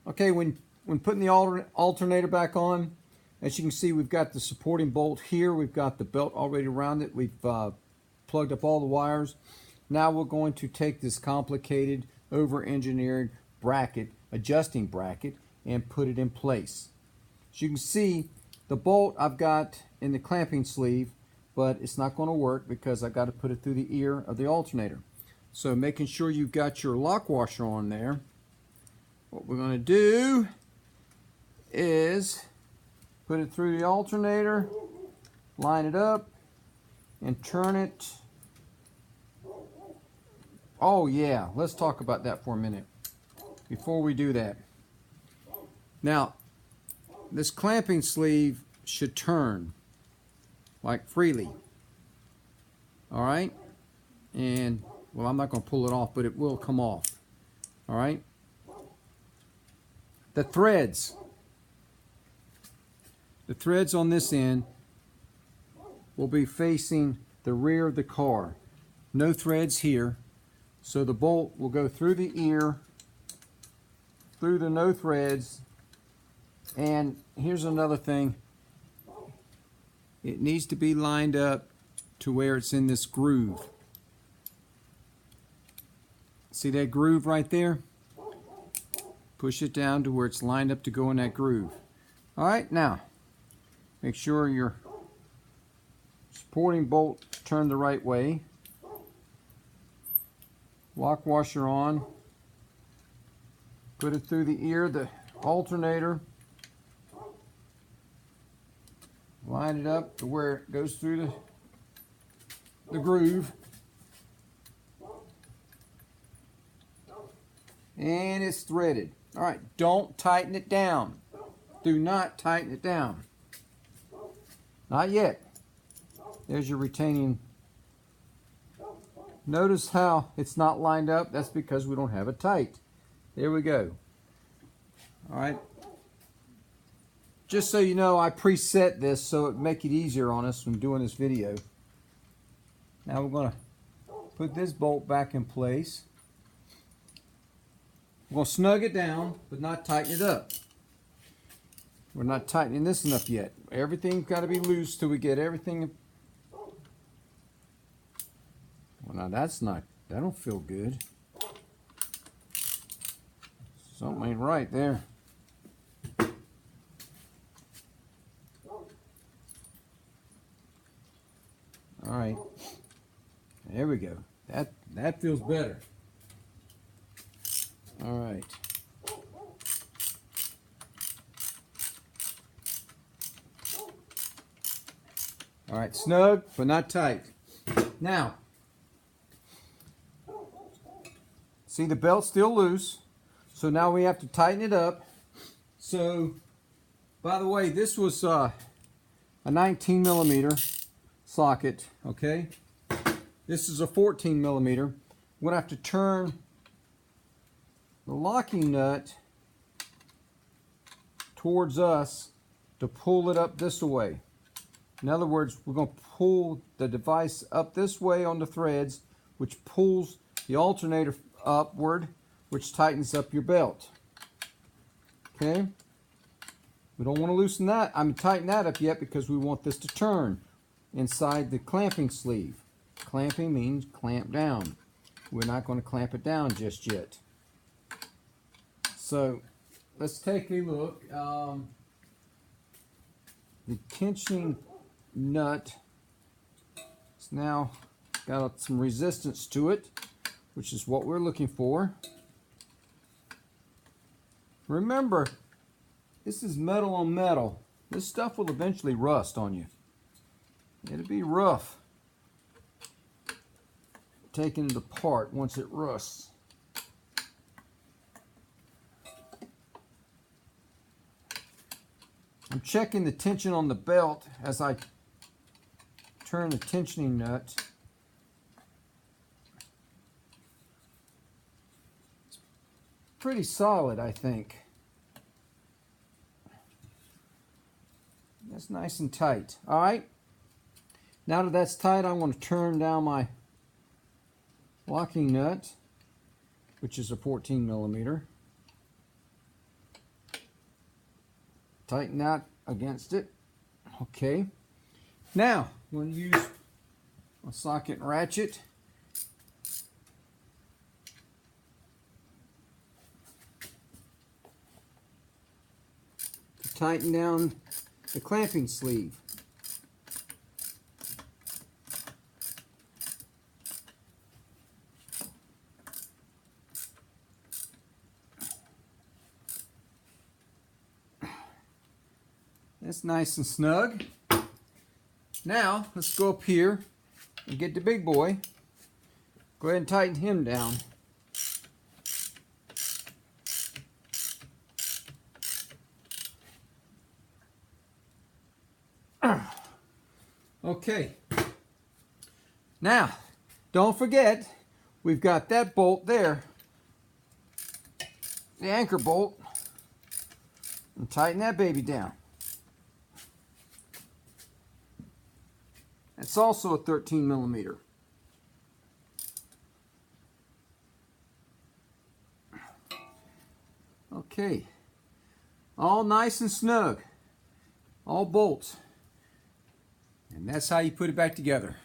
Okay, when putting the alternator back on, as you can see, we've got the supporting bolt here. We've got the belt already around it. We've plugged up all the wires. Now we're going to take this complicated, over-engineered bracket, adjusting bracket, and put it in place. As you can see, the bolt I've got in the clamping sleeve, but it's not going to work because I've got to put it through the ear of the alternator. So making sure you've got your lock washer on there, what we're going to do is put it through the alternator, line it up, and turn it. Oh yeah, let's talk about that for a minute before we do that. Now, this clamping sleeve should turn like freely. All right? And, well, I'm not going to pull it off, but it will come off. All right? The threads on this end will be facing the rear of the car. No threads here. So the bolt will go through the ear, through the no threads. And here's another thing. It needs to be lined up to where it's in this groove. See that groove right there? Push it down to where it's lined up to go in that groove. All right, now make sure your supporting bolt turned the right way. Lock washer on. Put it through the ear, the alternator. Line it up to where it goes through the groove. And it's threaded. All right, don't tighten it down. Do not tighten it down. Not yet. There's your retaining. Notice how it's not lined up. That's because we don't have it tight. There we go. All right. Just so you know, I preset this so it make it easier on us when doing this video. Now we're going to put this bolt back in place. We're going to snug it down, but not tighten it up. We're not tightening this enough yet. Everything's got to be loose till we get everything. Well, now that's not, that don't feel good. Something ain't right there. All right, there we go. That feels better. All right. All right, snug but not tight. Now, see the belt's still loose, so now we have to tighten it up. So, by the way, this was a 19 millimeter socket, okay? This is a 14 millimeter. We're gonna have to turn the locking nut towards us to pull it up this way. In other words, we're going to pull the device up this way on the threads, which pulls the alternator upward, which tightens up your belt. Okay? We don't want to loosen that. Tighten that up yet because we want this to turn inside the clamping sleeve. Clamping means clamp down. We're not going to clamp it down just yet. So let's take a look. The tensioning nut has now got some resistance to it, which is what we're looking for. Remember, this is metal on metal. This stuff will eventually rust on you. It'll be rough taking it apart once it rusts. I'm checking the tension on the belt as I turn the tensioning nut. It's pretty solid, I think. That's nice and tight. All right. Now that that's tight, I'm going to turn down my locking nut, which is a 14 millimeter. Tighten that against it. Okay. Now, I'm going to use a socket and ratchet. To tighten down the clamping sleeve. That's nice and snug. Now, let's go up here and get the big boy. Go ahead and tighten him down. Okay. Now, don't forget, we've got that bolt there, the anchor bolt, and tighten that baby down. It's also a 13 millimeter. Okay, all nice and snug, all bolts, and that's how you put it back together.